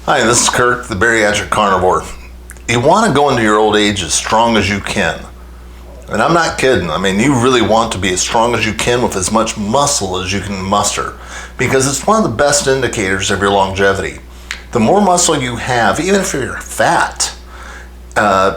Hi, this is Kirk, the bariatric carnivore. You want to go into your old age as strong as you can. And I'm not kidding. I mean, you really want to be as strong as you can with as much muscle as you can muster, because it's one of the best indicators of your longevity. The more muscle you have, even if you're fat,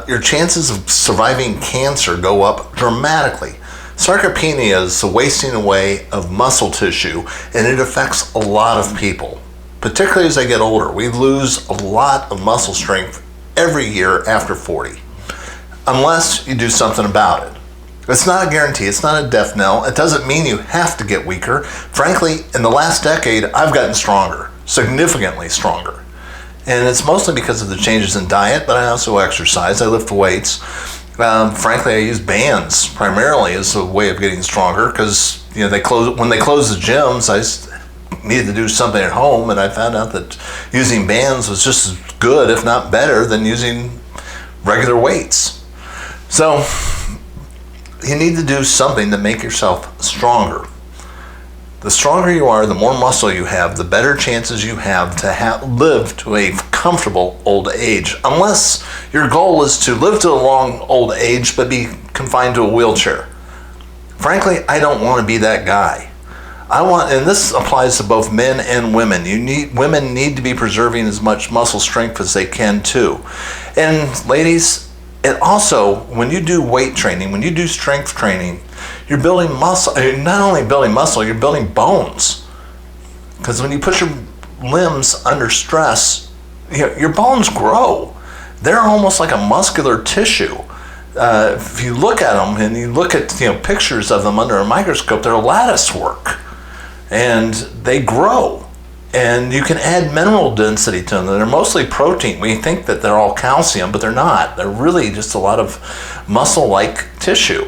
your chances of surviving cancer go up dramatically. Sarcopenia is the wasting away of muscle tissue, and it affects a lot of people. Particularly as they get older, we lose a lot of muscle strength every year after 40, unless you do something about it. It's not a guarantee, it's not a death knell. It doesn't mean you have to get weaker. Frankly, in the last decade, I've gotten stronger, significantly stronger. And it's mostly because of the changes in diet, but I also exercise, I lift weights. Frankly, I use bands primarily as a way of getting stronger, because when they close the gyms, I needed to do something at home, and I found out that using bands was just as good, if not better, than using regular weights. So you need to do something to make yourself stronger. The stronger you are, the more muscle you have, the better chances you have to live to a comfortable old age, unless your goal is to live to a long old age but be confined to a wheelchair. Frankly, I don't want to be that guy. And this applies to both men and women. Women need to be preserving as much muscle strength as they can too. And ladies, it also, when you do weight training, when you do strength training, you're building muscle. You're not only building muscle, you're building bones. Because when you put your limbs under stress, your bones grow. They're almost like a muscular tissue. If you look at them and you look at pictures of them under a microscope, they're lattice work. And they grow, and you can add mineral density to them. They're mostly protein. We think that they're all calcium, but they're not. They're really just a lot of muscle-like tissue,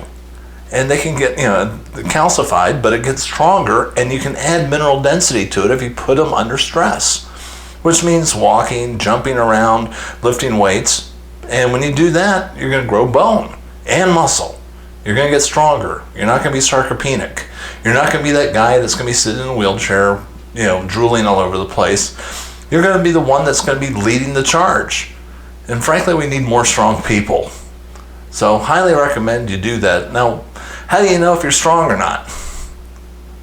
and they can get calcified, but it gets stronger, and you can add mineral density to it if you put them under stress, which means walking, jumping around, lifting weights. And when you do that, you're going to grow bone and muscle. You're going to get stronger. You're not going to be sarcopenic. You're not going to be that guy that's going to be sitting in a wheelchair, drooling all over the place. You're going to be the one that's going to be leading the charge. And frankly, we need more strong people. So highly recommend you do that. Now, how do you know if you're strong or not?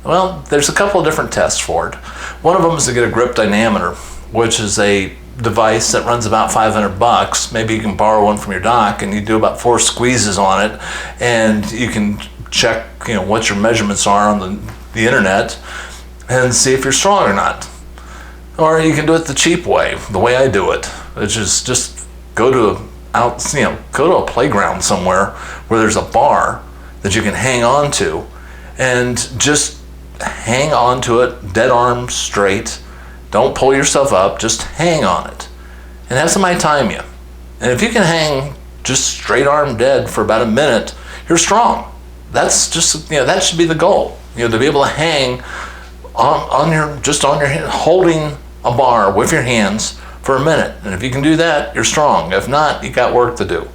Well, there's a couple of different tests for it. One of them is to get a grip dynamometer, which is a device that runs about $500. Maybe you can borrow one from your doc, and you do about 4 squeezes on it, and you can check what your measurements are on the internet and see if you're strong or not. Or you can do it the cheap way, the way I do it, which is just go to a playground somewhere where there's a bar that you can hang on to, and just hang on to it, dead arm straight. Don't pull yourself up, just hang on it. And have somebody time you. And if you can hang just straight arm dead for about a minute, you're strong. That's just, that should be the goal. To be able to hang on your hand, holding a bar with your hands for a minute. And if you can do that, you're strong. If not, you got work to do.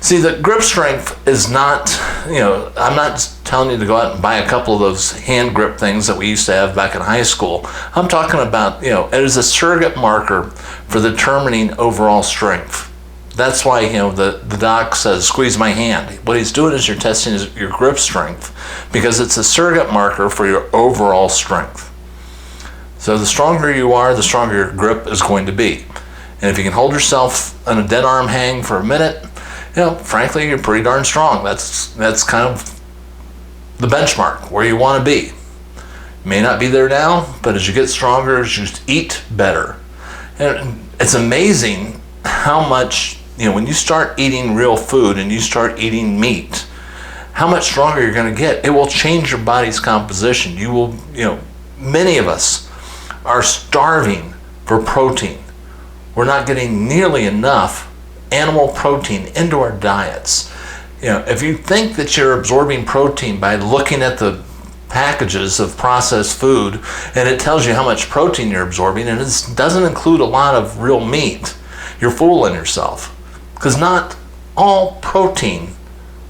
See, the grip strength is not, I'm not telling you to go out and buy a couple of those hand grip things that we used to have back in high school. I'm talking about, it is a surrogate marker for determining overall strength. That's why, the doc says, squeeze my hand. What he's doing is you're testing your grip strength, because it's a surrogate marker for your overall strength. So the stronger you are, the stronger your grip is going to be. And if you can hold yourself on a dead arm hang for a minute, frankly, you're pretty darn strong. That's kind of the benchmark where you want to be. You may not be there now, but as you get stronger, as you eat better. And it's amazing how much, when you start eating real food and you start eating meat, how much stronger you're going to get. It will change your body's composition. You will, many of us are starving for protein. We're not getting nearly enough animal protein into our diets. If you think that you're absorbing protein by looking at the packages of processed food and it tells you how much protein you're absorbing, and it doesn't include a lot of real meat, you're fooling yourself. Because not all protein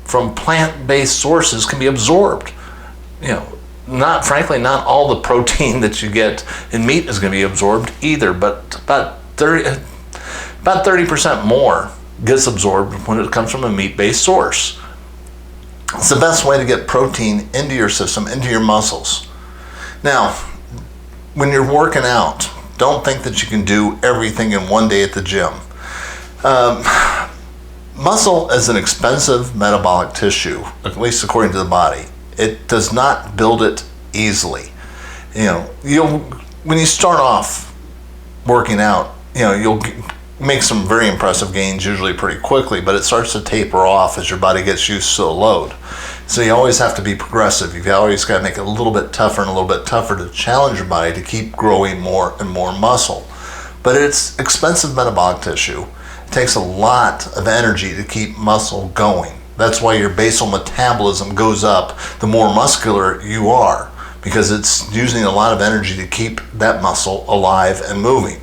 from plant-based sources can be absorbed. Not all the protein that you get in meat is going to be absorbed either, but about about 30% more gets absorbed when it comes from a meat-based source. It's the best way to get protein into your system, into your muscles. Now, when you're working out, don't think that you can do everything in one day at the gym. Muscle is an expensive metabolic tissue, at least according to the body. It does not build it easily. When you start off working out, you'll make some very impressive gains usually pretty quickly, but it starts to taper off as your body gets used to the load. So you always have to be progressive. You've always got to make it a little bit tougher and a little bit tougher to challenge your body to keep growing more and more muscle. But it's expensive metabolic tissue. It takes a lot of energy to keep muscle going. That's why your basal metabolism goes up the more muscular you are, because it's using a lot of energy to keep that muscle alive and moving.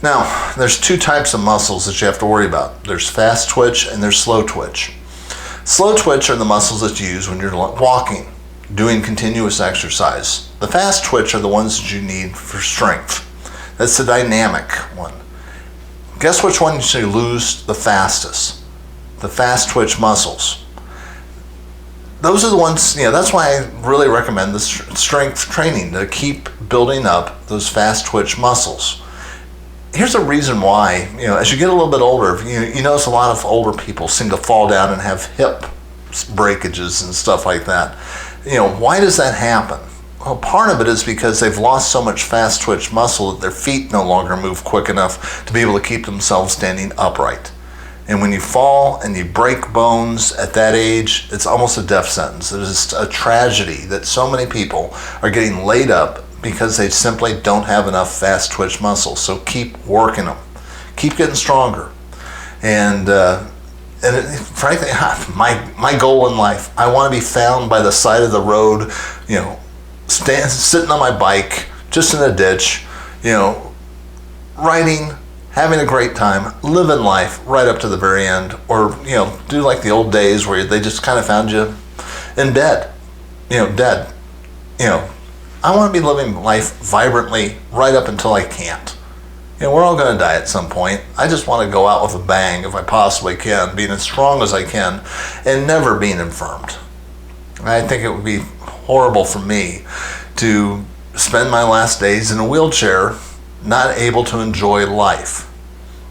Now, there's two types of muscles that you have to worry about. There's fast twitch and there's slow twitch. Slow twitch are the muscles that you use when you're walking, doing continuous exercise. The fast twitch are the ones that you need for strength. That's the dynamic one. Guess which one you lose the fastest? The fast twitch muscles. Those are the ones, that's why I really recommend the strength training, to keep building up those fast twitch muscles. Here's a reason why, as you get a little bit older, you notice a lot of older people seem to fall down and have hip breakages and stuff like that. Why does that happen? Well, part of it is because they've lost so much fast twitch muscle that their feet no longer move quick enough to be able to keep themselves standing upright. And when you fall and you break bones at that age, it's almost a death sentence. It is a tragedy that so many people are getting laid up because they simply don't have enough fast twitch muscles. So keep working them. Keep getting stronger. And frankly, my goal in life, I want to be found by the side of the road, sitting on my bike, just in a ditch, riding, having a great time, living life right up to the very end. Or, do like the old days where they just kind of found you in bed, dead. I want to be living life vibrantly right up until I can't. We're all going to die at some point. I just want to go out with a bang if I possibly can, being as strong as I can and never being infirmed. I think it would be horrible for me to spend my last days in a wheelchair, not able to enjoy life.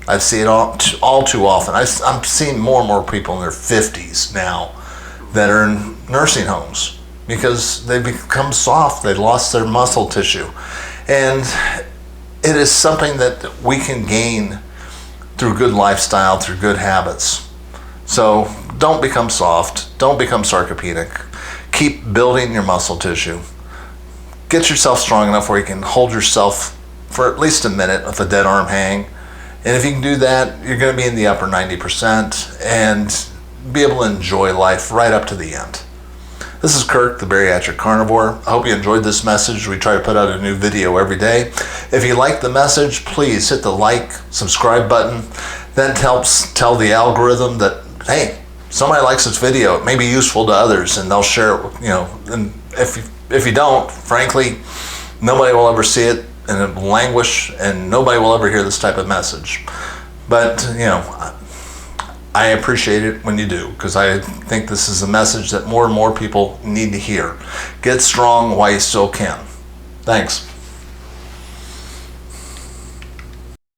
I see it all too often. I'm seeing more and more people in their 50s now that are in nursing homes because they've become soft. They've lost their muscle tissue. And it is something that we can gain through good lifestyle, through good habits. So don't become soft. Don't become sarcopenic. Keep building your muscle tissue. Get yourself strong enough where you can hold yourself for at least a minute with a dead arm hang. And if you can do that, you're going to be in the upper 90% and be able to enjoy life right up to the end. This is Kirk, the Bariatric Carnivore. I hope you enjoyed this message. We try to put out a new video every day. If you like the message, please hit the like, subscribe button. That helps tell the algorithm that, hey, somebody likes this video. It may be useful to others, and they'll share it. And if you don't, frankly, nobody will ever see it, and it will languish, and nobody will ever hear this type of message. But, I appreciate it when you do, because I think this is a message that more and more people need to hear. Get strong while you still can. Thanks.